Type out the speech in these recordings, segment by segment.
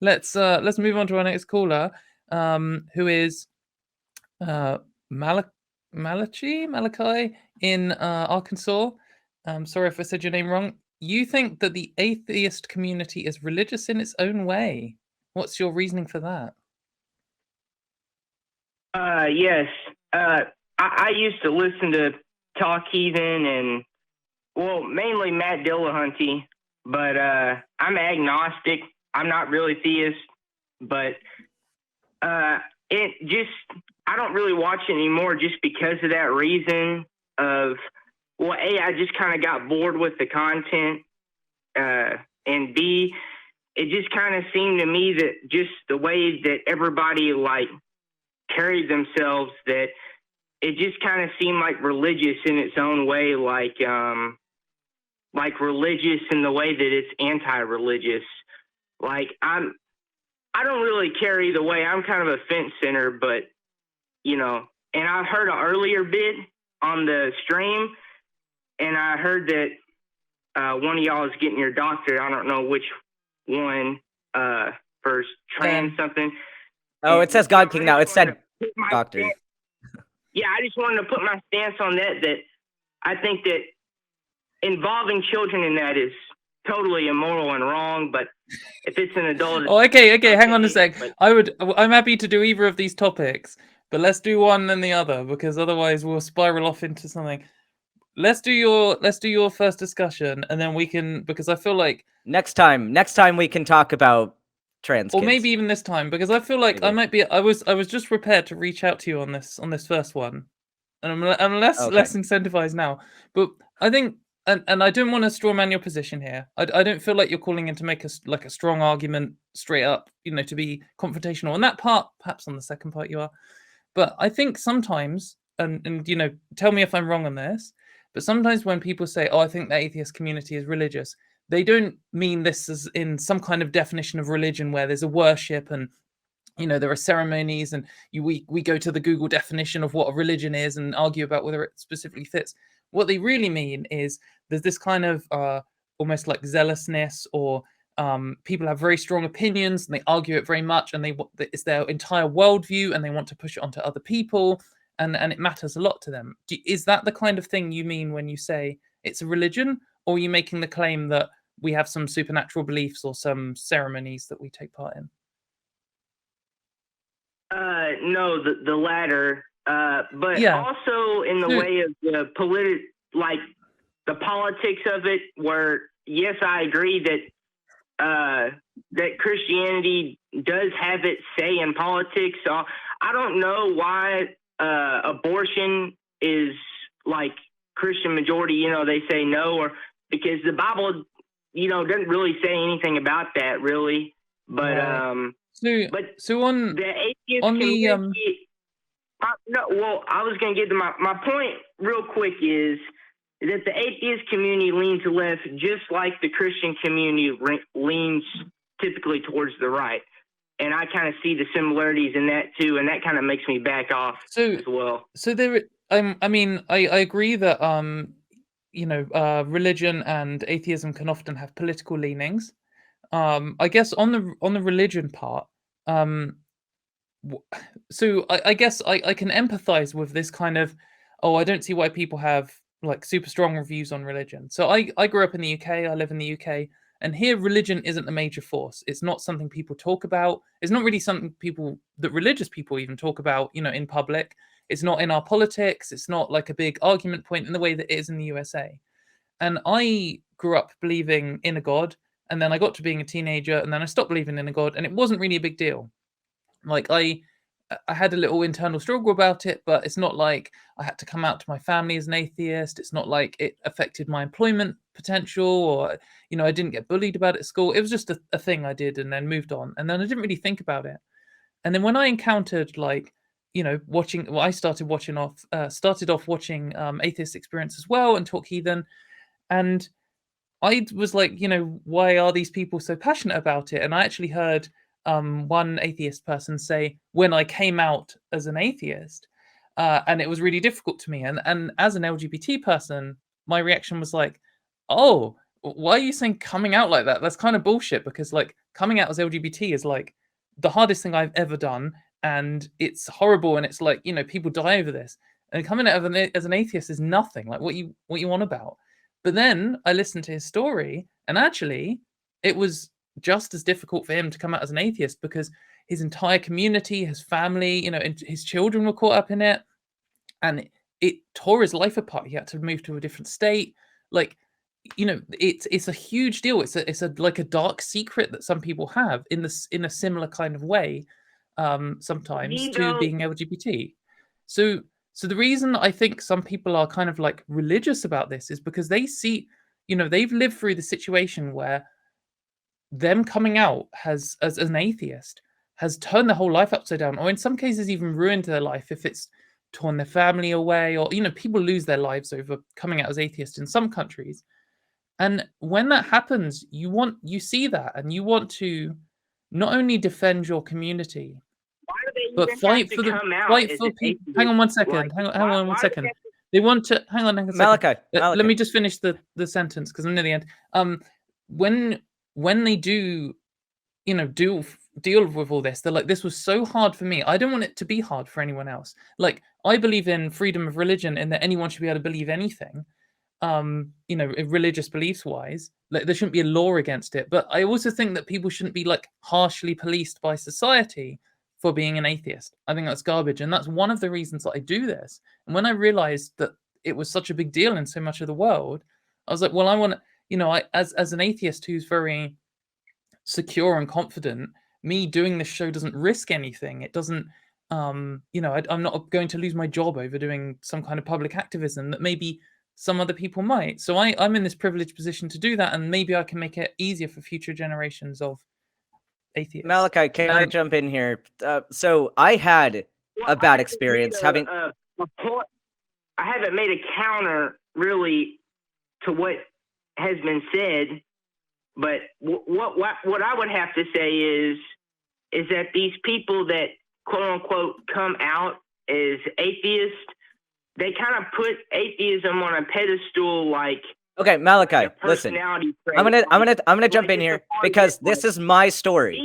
let's move on to our next caller, who is Malachi in Arkansas. Sorry if I said your name wrong. You think that the atheist community is religious in its own way. What's your reasoning for that? Yes. I used to listen to Talk Heathen and, well, mainly Matt Dillahunty, but I'm agnostic. I'm not really theist, but I don't really watch it anymore just because of that reason of, well, A, I just kind of got bored with the content, and B, it just kind of seemed to me that just the way that everybody carried themselves, that it just kind of seemed like religious in its own way, like religious in the way that it's anti-religious. I don't really care either way. I'm kind of a fence sitter, but and I heard an earlier bit on the stream, and I heard that one of y'all is getting your doctorate. I don't know which one, for trans something. Oh, it says God King now. It said doctor. Yeah, I just wanted to put my stance on that I think that involving children in that is totally immoral and wrong, but if it's an adult... Oh, okay, hang on a sec. I'm happy to do either of these topics, but let's do one then the other, because otherwise we'll spiral off into something. Let's do your first discussion, and then we can, because I feel like next time we can talk about trans kids. Or maybe even this time, because I feel like maybe. I was just prepared to reach out to you on this first one, and I'm less incentivized now. But I think, and I don't want to straw man your position here. I don't feel like you're calling in to make a strong argument straight up, to be confrontational. On that part, perhaps on the second part you are, but I think sometimes, and tell me if I'm wrong on this, but sometimes when people say, "Oh, I think the atheist community is religious," they don't mean this as in some kind of definition of religion where there's a worship and, there are ceremonies and we go to the Google definition of what a religion is and argue about whether it specifically fits. What they really mean is there's this kind of almost like zealousness, or people have very strong opinions and they argue it very much, and it's their entire worldview and they want to push it onto other people, and it matters a lot to them. Is that the kind of thing you mean when you say it's a religion, or are you making the claim that we have some supernatural beliefs or some ceremonies that we take part in? No, the latter. But also in the way of the the politics of it, where yes, I agree that that Christianity does have its say in politics. So I don't know why abortion is Christian majority. They say no, or because the Bible, doesn't really say anything about that, really. But so on the atheist on community, I was going to get to my point real quick is that the atheist community leans left, just like the Christian community leans typically towards the right, and I kind of see the similarities in that too, and that kind of makes me back off as well. So there, I mean, I agree that religion and atheism can often have political leanings. I guess on the religion part, so I guess I can empathize with this kind of, I don't see why people have super strong reviews on religion. So I grew up in the UK, I live in the UK, and here religion isn't a major force. It's not something people talk about. It's not really something that religious people even talk about, in public. It's not in our politics. It's not like a big argument point in the way that it is in the USA. And I grew up believing in a God, and then I got to being a teenager, and then I stopped believing in a God, and it wasn't really a big deal. I had a little internal struggle about it, but it's not like I had to come out to my family as an atheist. It's not like it affected my employment potential, or, I didn't get bullied about it at school. It was just a thing I did and then moved on. And then I didn't really think about it. And then when I encountered watching, I started off watching Atheist Experience as well, and Talk Heathen. And I was like, why are these people so passionate about it? And I actually heard one atheist person say, when I came out as an atheist, and it was really difficult to me. And as an LGBT person, my reaction was like, oh, why are you saying coming out like that? That's kind of bullshit, because coming out as LGBT is like the hardest thing I've ever done, and it's horrible, and it's like, people die over this. And coming out as an atheist is nothing. Like, what you want about. But then I listened to his story, and actually it was just as difficult for him to come out as an atheist, because his entire community, his family, and his children were caught up in it, and it tore his life apart. He had to move to a different state. Like, it's a huge deal. It's a like a dark secret that some people have in a similar kind of way, sometimes, to being LGBT. So the reason I think some people are kind of like religious about this is because they see, they've lived through the situation where them coming out as an atheist has turned their whole life upside down, or in some cases even ruined their life if it's torn their family away, or people lose their lives over coming out as atheist in some countries. And when that happens, you see that, and you want to not only defend your community, but fight for people. Hang on one second. Hang on one second. They want to hang on a second. Malachi. Let me just finish the sentence, because I'm near the end. When they do, deal with all this, they're like, this was so hard for me. I don't want it to be hard for anyone else. Like, I believe in freedom of religion, and that anyone should be able to believe anything. Religious beliefs wise, like, there shouldn't be a law against it. But I also think that people shouldn't be like harshly policed by society for being an atheist. I think that's garbage, and that's one of the reasons that I do this. And when I realized that it was such a big deal in so much of the world, I was like, well, I want to, as an atheist who's very secure and confident, me doing this show doesn't risk anything. It doesn't, I'm not going to lose my job over doing some kind of public activism that maybe some other people might. So I'm in this privileged position to do that, and maybe I can make it easier for future generations of atheists. Malachi, can I jump in here? So I had a bad experience having. I haven't made a counter really to what has been said, but what I would have to say is that these people that quote unquote come out as atheists, they kind of put atheism on a pedestal, like. Okay, Malachi, listen. I'm gonna jump in here because this is my story.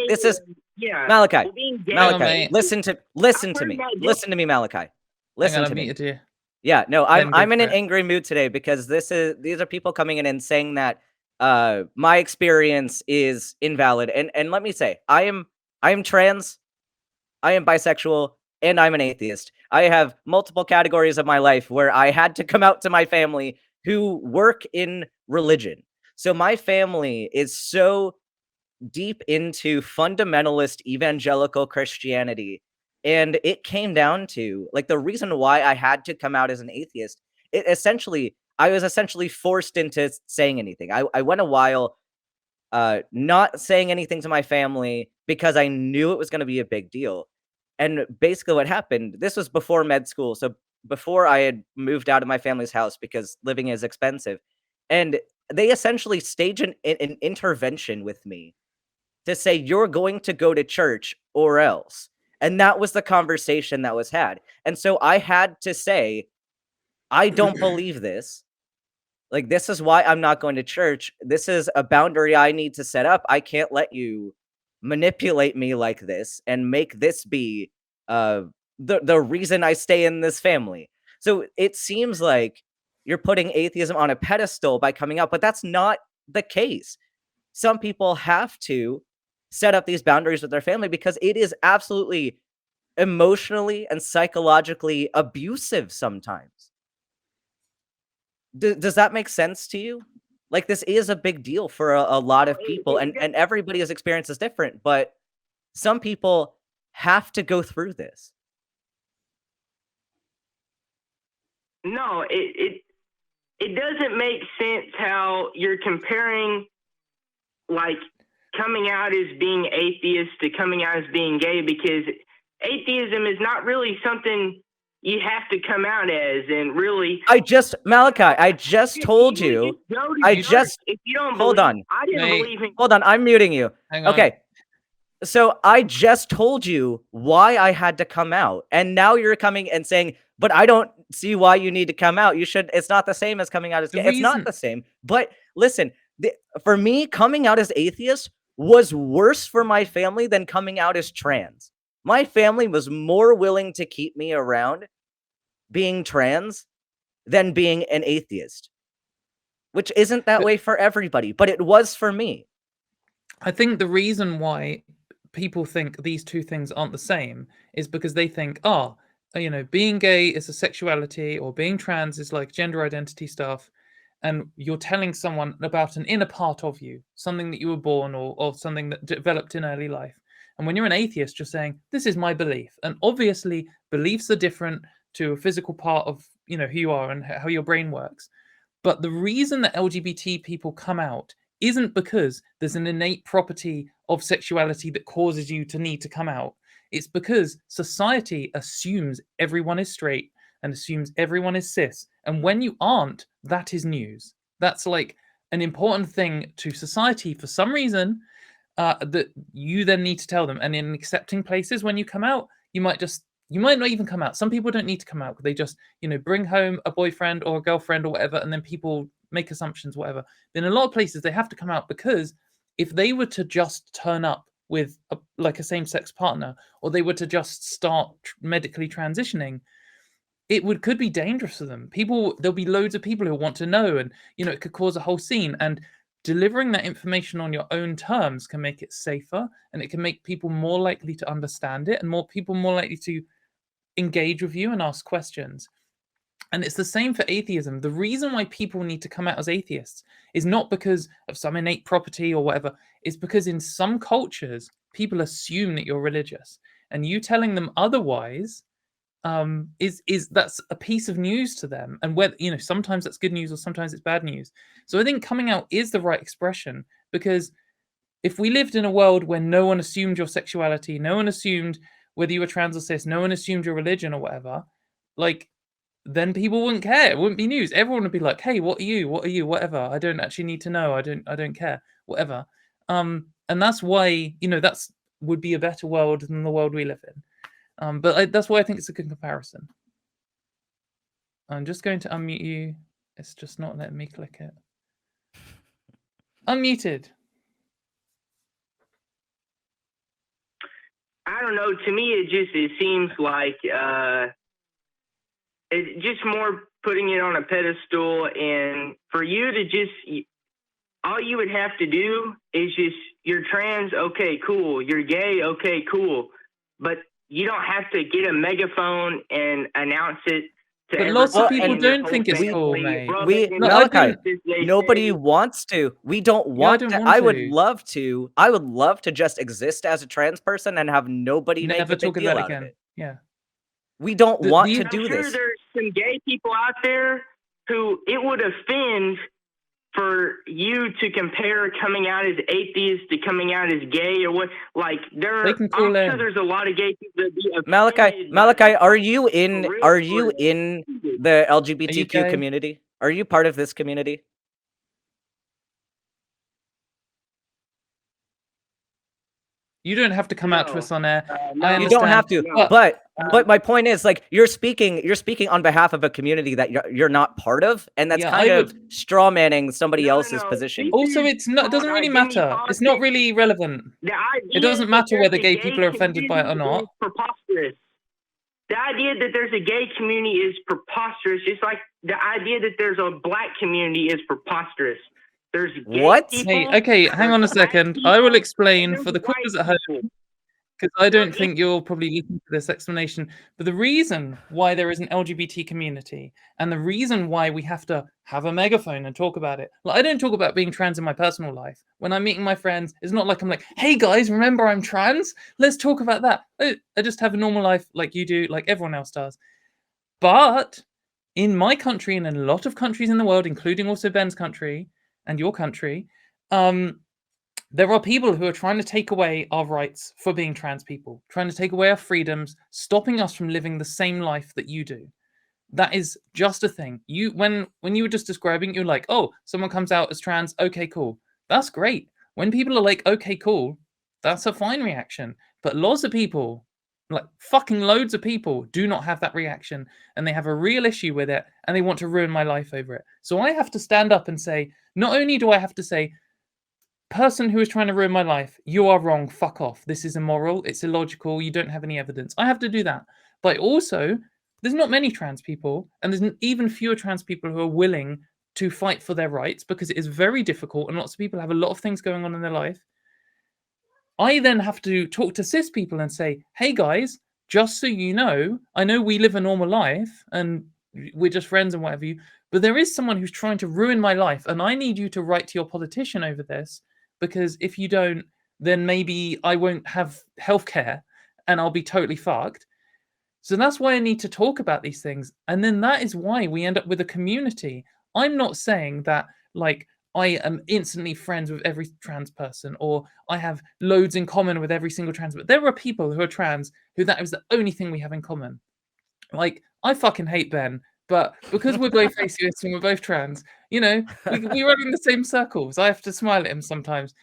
This is Malachi. Malachi, listen to me. Listen to me, Malachi. Listen to me. Yeah, no, I'm in an angry mood today because these are people coming in and saying that my experience is invalid. And let me say, I am trans, I am bisexual, and I'm an atheist. I have multiple categories of my life where I had to come out to my family who work in religion. So my family is so deep into fundamentalist evangelical Christianity. And it came down to, like, the reason why I had to come out as an atheist, I was essentially forced into saying anything. I went a while not saying anything to my family because I knew it was going to be a big deal. And basically what happened, this was before med school, so before I had moved out of my family's house because living is expensive. And they essentially staged an intervention with me to say, you're going to go to church or else. And that was the conversation that was had. And so I had to say, I don't believe this. Like, this is why I'm not going to church. This is a boundary I need to set up. I can't let you manipulate me like this and make this be the reason I stay in this family. So it seems like you're putting atheism on a pedestal by coming out, but that's not the case. Some people have to set up these boundaries with their family because it is absolutely emotionally and psychologically abusive sometimes. Does that make sense to you? Like, this is a big deal for a lot of people, and everybody's experience is different, but some people have to go through this. No, it doesn't make sense how you're comparing, like, coming out as being atheist to coming out as being gay, because atheism is not really something you have to come out as. And really, Malachi, I just told you. If you don't hold believe, on. I didn't believe in. Hold on, I'm muting you. Hang on. Okay. So I just told you why I had to come out, and now you're coming and saying, but I don't see why you need to come out. You should. It's not the same as coming out as gay. It's not the same. But listen, for me, coming out as atheist was worse for my family than coming out as trans. My family was more willing to keep me around being trans than being an atheist, which isn't that way for everybody, but it was for me. I think the reason why people think these two things aren't the same is because they think, being gay is a sexuality, or being trans is like gender identity stuff. And you're telling someone about an inner part of you, something that you were born or something that developed in early life. And when you're an atheist, you're saying, this is my belief. And obviously, beliefs are different to a physical part of, who you are and how your brain works. But the reason that LGBT people come out isn't because there's an innate property of sexuality that causes you to need to come out. It's because society assumes everyone is straight and assumes everyone is cis. And when you aren't, that is news. That's like an important thing to society for some reason, that you then need to tell them. And in accepting places, when you come out, you might not even come out. Some people don't need to come out. They just, bring home a boyfriend or a girlfriend or whatever, and then people make assumptions, whatever. But in a lot of places, they have to come out, because if they were to just turn up with a same-sex partner, or they were to just start medically transitioning, it could be dangerous for them. There'll be loads of people who want to know, and it could cause a whole scene. And delivering that information on your own terms can make it safer, and it can make people more likely to understand it, and more likely to engage with you and ask questions. And it's the same for atheism. The reason why people need to come out as atheists is not because of some innate property or whatever. It's because in some cultures, people assume that you're religious, and you telling them otherwise is that's a piece of news to them. And whether sometimes that's good news or sometimes it's bad news. So I think coming out is the right expression, because if we lived in a world where no one assumed your sexuality, no one assumed whether you were trans or cis, no one assumed your religion or whatever, then people wouldn't care. It wouldn't be news. Everyone would be like, hey, what are you? Whatever. I don't actually need to know. I don't care. Whatever. And that's why, that's would be a better world than the world we live in. But that's why I think it's a good comparison. I'm just going to unmute you. It's just not letting me click it. Unmuted. I don't know. To me, it seems like it's just more putting it on a pedestal, and for you to all you would have to do is just, you're trans, okay, cool. You're gay, okay, cool. But you don't have to get a megaphone and announce it to everyone. But lots of people don't think it's cool, mate. Malachi, nobody wants to. We don't want to. I would love to. I would love to just exist as a trans person and have nobody make a big deal out of it. Yeah. We don't want to do this. I'm sure there's some gay people out there who it would offend for you to compare coming out as atheist to coming out as gay, or what? I'm sure there's a lot of gay people that be offended. Malachi, are you in the LGBTQ community? Are you part of this community? You don't have to come out to us on air. No, you don't have to. But my point is, you're speaking on behalf of a community that you're not part of, and that's kind of straw manning somebody else's position. Also, it doesn't really matter. It's not really relevant. It doesn't matter whether gay people are offended by it or not. Preposterous. The idea that there's a gay community is preposterous. Just like the idea that there's a black community is preposterous. There's what? Hey, okay, hang on a second. I will explain for the callers at home, because I don't think you'll probably listen to this explanation. But the reason why there is an LGBT community, and the reason why we have to have a megaphone and talk about it. I don't talk about being trans in my personal life. When I'm meeting my friends, it's not like I'm like, hey guys, remember I'm trans? Let's talk about that. I just have a normal life like you do, like everyone else does. But in my country, and in a lot of countries in the world, including also Ben's country, and your country, there are people who are trying to take away our rights for being trans people, trying to take away our freedoms, stopping us from living the same life that you do. That is just a thing. When you were just describing, you're like, oh, someone comes out as trans, okay, cool. That's great. When people are like, okay, cool, that's a fine reaction. But lots of people, fucking loads of people, do not have that reaction, and they have a real issue with it, and they want to ruin my life over it. So I have to stand up and say, not only do I have to say, person who is trying to ruin my life, you are wrong, fuck off. This is immoral, it's illogical, you don't have any evidence. I have to do that. But also, there's not many trans people, and there's even fewer trans people who are willing to fight for their rights, because it is very difficult and lots of people have a lot of things going on in their life. I then have to talk to cis people and say, hey guys, just so you know, I know we live a normal life and we're just friends and whatever you, but there is someone who's trying to ruin my life, and I need you to write to your politician over this, because if you don't, then maybe I won't have healthcare and I'll be totally fucked. So that's why I need to talk about these things. And then that is why we end up with a community. I'm not saying that, like, I am instantly friends with every trans person, or I have loads in common with every single trans, but there are people who are trans who that is the only thing we have in common. Like, I fucking hate Ben, but because we're both atheists and we're both trans, you know, we run in the same circles. I have to smile at him sometimes.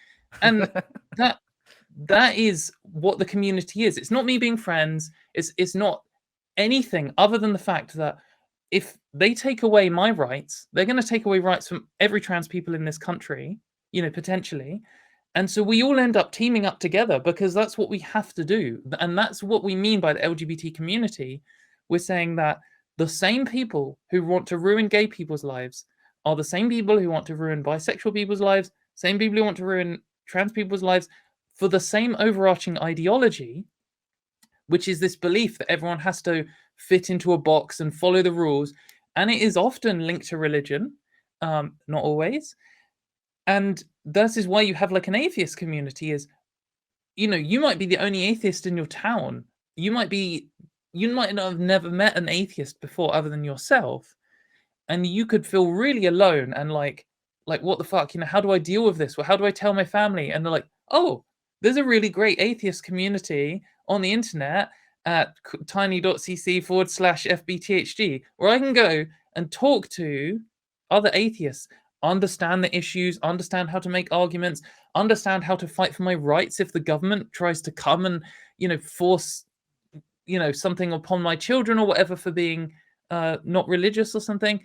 And that is what the community is. It's not me being friends. It's not anything other than the fact that if they take away my rights, they're going to take away rights from every trans people in this country, you know, potentially. And so we all end up teaming up together, because that's what we have to do. And that's what we mean by the LGBT community. We're saying that the same people who want to ruin gay people's lives are the same people who want to ruin bisexual people's lives, same people who want to ruin trans people's lives, for the same overarching ideology, which is this belief that everyone has to fit into a box and follow the rules. And it is often linked to religion, not always. And this is why you have like an atheist community is, you know, you might be the only atheist in your town. You might have never met an atheist before other than yourself. And you could feel really alone and like, what the fuck, you know, how do I deal with this? Well, how do I tell my family? And they're like, oh, there's a really great atheist community on the internet at tiny.cc/FBTHD, where I can go and talk to other atheists, understand the issues, understand how to make arguments, understand how to fight for my rights if the government tries to come and, you know, force, you know, something upon my children or whatever for being not religious or something.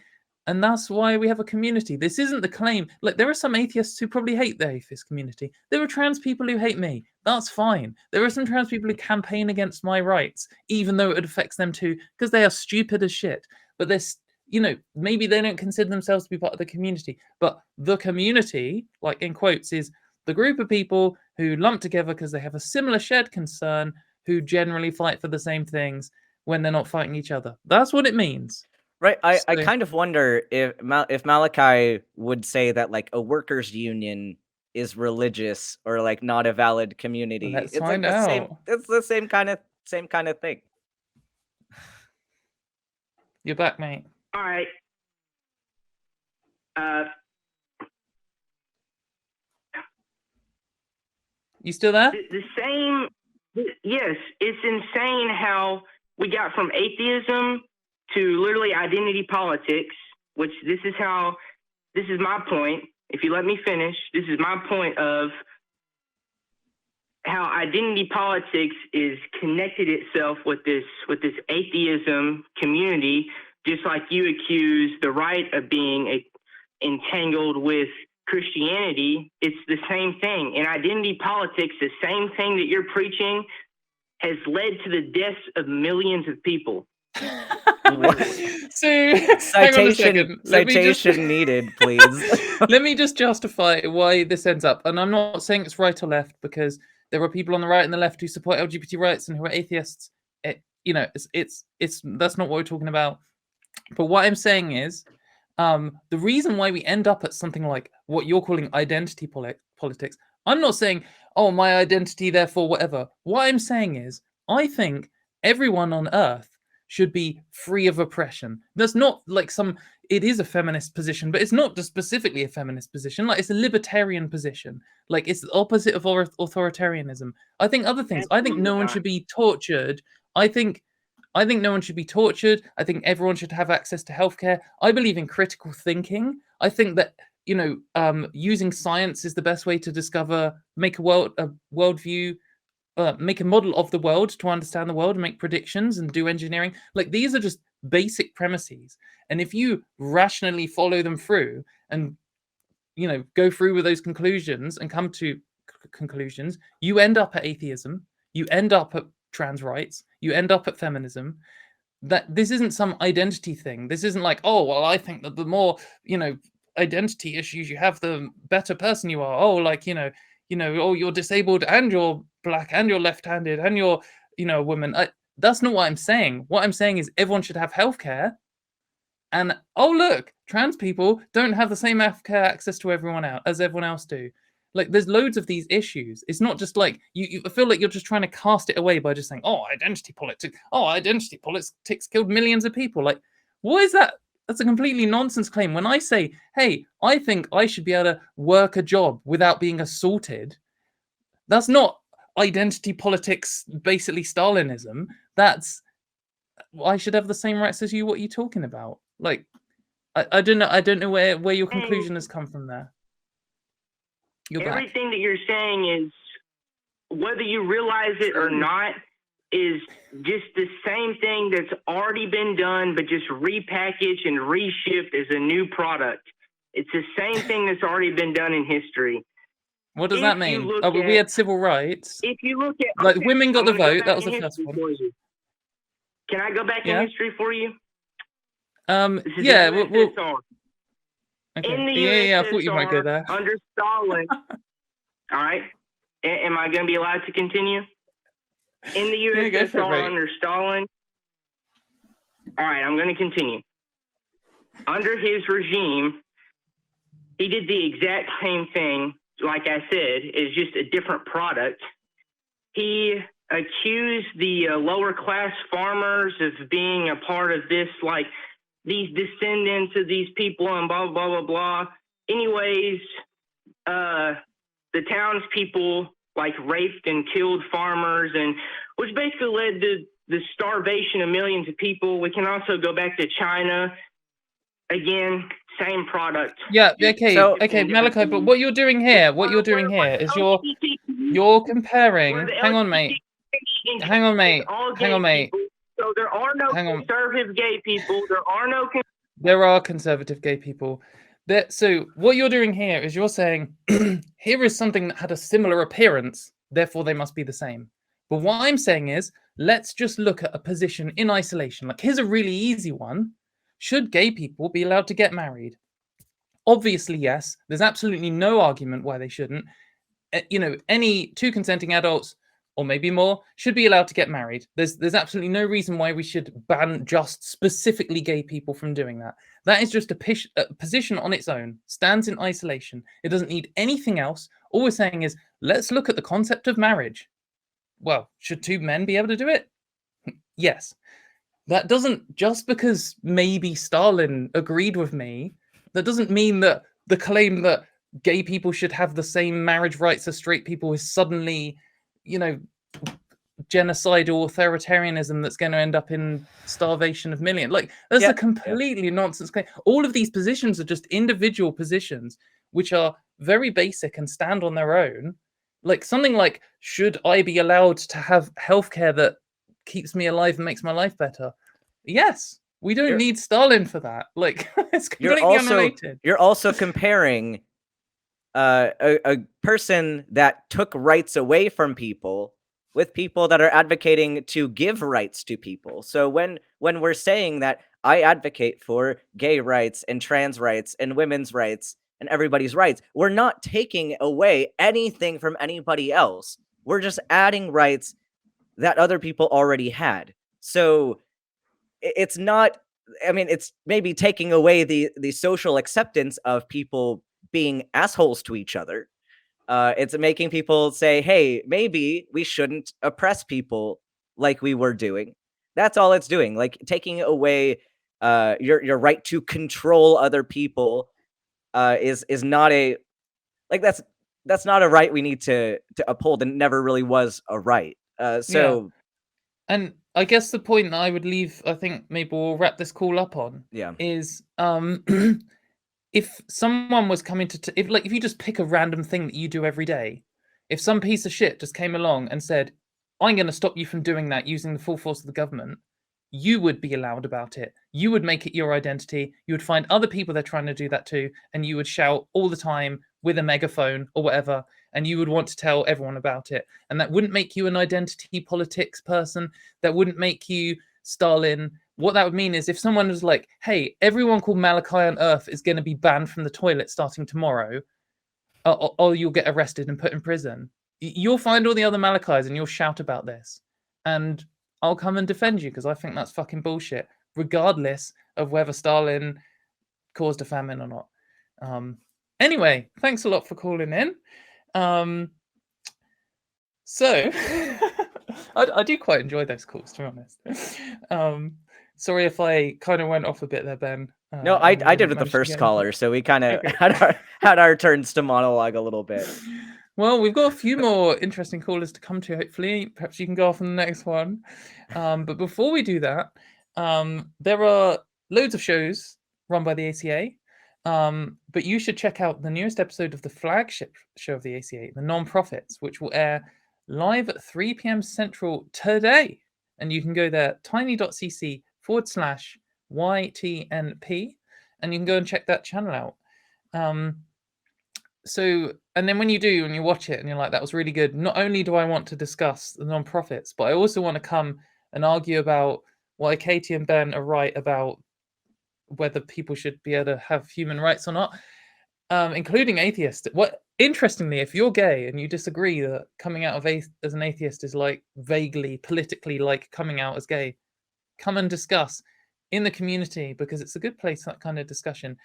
And that's why we have a community. This isn't the claim. Like, there are some atheists who probably hate the atheist community. There are trans people who hate me. That's fine. There are some trans people who campaign against my rights, even though it affects them too, because they are stupid as shit. But there's, you know, maybe they don't consider themselves to be part of the community. But the community, like in quotes, is the group of people who lump together because they have a similar shared concern, who generally fight for the same things when they're not fighting each other. That's what it means. Right. I kind of wonder if Malachi would say that like a workers' union is religious or like not a valid community. Let's find out. It's the same kind of thing. You're back, mate. All right. You still there? The same. Yes, it's insane how we got from atheism to literally identity politics, which this is my point. If you let me finish, this is my point of how identity politics is connected itself with this atheism community, just like you accuse the right of being entangled with Christianity. It's the same thing. In identity politics, the same thing that you're preaching has led to the deaths of millions of people. So citation needed, please. Let me just justify why this ends up. And I'm not saying it's right or left, because there are people on the right and the left who support LGBT rights and who are atheists. You know, it's that's not what we're talking about. But what I'm saying is, the reason why we end up at something like what you're calling identity politics, I'm not saying, oh, my identity, therefore whatever. What I'm saying is, I think everyone on Earth should be free of oppression. That's not like it is a feminist position, but it's not just specifically a feminist position. Like, it's a libertarian position. Like, it's the opposite of authoritarianism. I think other things. I think no one should be tortured. I think no one should be tortured. I think everyone should have access to healthcare. I believe in critical thinking. I think that, you know, using science is the best way to make a worldview, make a model of the world to understand the world and make predictions and do engineering. Like, these are just basic premises. And if you rationally follow them through and go through with those conclusions and come to conclusions, you end up at atheism, you end up at trans rights, you end up at feminism. That this isn't some identity thing. This isn't like, oh, well, I think that the more, identity issues you have, the better person you are. Oh, like, oh, you're disabled and you're black and you're left-handed and you're, a woman. That's not what I'm saying. What I'm saying is everyone should have healthcare. And oh, look, trans people don't have the same healthcare access to everyone else do. Like, there's loads of these issues. It's not just like you feel like you're just trying to cast it away by just saying, oh, identity politics. Oh, identity politics killed millions of people. Like, what is that? That's a completely nonsense claim. When I say, hey, I think I should be able to work a job without being assaulted, that's not identity politics, basically Stalinism. That's, I should have the same rights as you. What are you talking about? Like, I don't know. I don't know where your conclusion has come from there. Everything that you're saying is, whether you realize it or not, is just the same thing that's already been done, but just repackaged and reshipped as a new product. It's the same thing that's already been done in history. What does that mean? We had civil rights. If you look at, like, women got the vote, that was the first one. Can I go back in history for you? Yeah. Okay. In the USSR, I thought you might go there. Under Stalin. All right. Am I going to be allowed to continue? In the USSR under Stalin. All right, I'm going to continue. Under his regime, he did the exact same thing, like I said, is just a different product. He accused the lower class farmers of being a part of this, like, these descendants of these people and blah, blah, blah, blah. Anyways, the townspeople, like, raped and killed farmers, and which basically led to the starvation of millions of people. We can also go back to China. Again, same product. Yeah, okay, Malachi, but what you're doing here is you're comparing. Hang on, mate. So there are no conservative gay people. There are conservative gay people. So what you're doing here is you're saying, here is something that had a similar appearance, therefore they must be the same. But what I'm saying is, let's just look at a position in isolation. Like, here's a really easy one. Should gay people be allowed to get married? Obviously, yes. There's absolutely no argument why they shouldn't. Any two consenting adults, or maybe more, should be allowed to get married. There's absolutely no reason why we should ban just specifically gay people from doing that. That is just a position on its own, stands in isolation. It doesn't need anything else. All we're saying is, let's look at the concept of marriage. Well, should two men be able to do it? Yes. That doesn't, just because maybe Stalin agreed with me, that doesn't mean that the claim that gay people should have the same marriage rights as straight people is suddenly, genocidal authoritarianism that's going to end up in starvation of millions. Like, that's a completely nonsense claim. All of these positions are just individual positions which are very basic and stand on their own. Like, something like, should I be allowed to have healthcare that keeps me alive and makes my life better? Yes. We don't need Stalin for that. Like, it's completely unrelated. You're also comparing a person that took rights away from people with people that are advocating to give rights to people. So when we're saying that I advocate for gay rights and trans rights and women's rights and everybody's rights, we're not taking away anything from anybody else. We're just adding rights that other people already had. So it's not, I mean, it's maybe taking away the social acceptance of people being assholes to each other. It's making people say, hey, maybe we shouldn't oppress people like we were doing. That's all it's doing. Like, taking away your right to control other people is not a, like, that's not a right we need to uphold, and never really was a right. And I guess the point that I would leave, I think maybe we'll wrap this call up on, is if someone was coming to, if you just pick a random thing that you do every day, if some piece of shit just came along and said, I'm going to stop you from doing that using the full force of the government, you would be loud about it. You would make it your identity. You would find other people that are trying to do that too, and you would shout all the time with a megaphone or whatever, and you would want to tell everyone about it. And that wouldn't make you an identity politics person. That wouldn't make you Stalin. What that would mean is if someone was like, hey, everyone called Malachi on Earth is going to be banned from the toilet starting tomorrow, or you'll get arrested and put in prison. You'll find all the other Malachis and you'll shout about this. And I'll come and defend you because I think that's fucking bullshit, regardless of whether Stalin caused a famine or not. Anyway, thanks a lot for calling in. So I do quite enjoy those calls, to be honest. Sorry if I kind of went off a bit there, Ben. No, I did with the first caller, so we kind of had our turns to monologue a little bit. Well, we've got a few more interesting callers to come to, hopefully. Perhaps you can go off on the next one. But before we do that, there are loads of shows run by the ACA. But you should check out the newest episode of the flagship show of the ACA, The Non-Profits, which will air live at 3 p.m. Central today. And you can go there, tiny.cc/YTNP, and you can go and check that channel out. And then when you do, and you watch it and you're like, that was really good, not only do I want to discuss the non-profits, but I also want to come and argue about why Katy and Ben are right about whether people should be able to have human rights or not, including atheists. Interestingly, if you're gay and you disagree that coming out as an atheist is like vaguely politically like coming out as gay, come and discuss in the community, because it's a good place for that kind of discussion.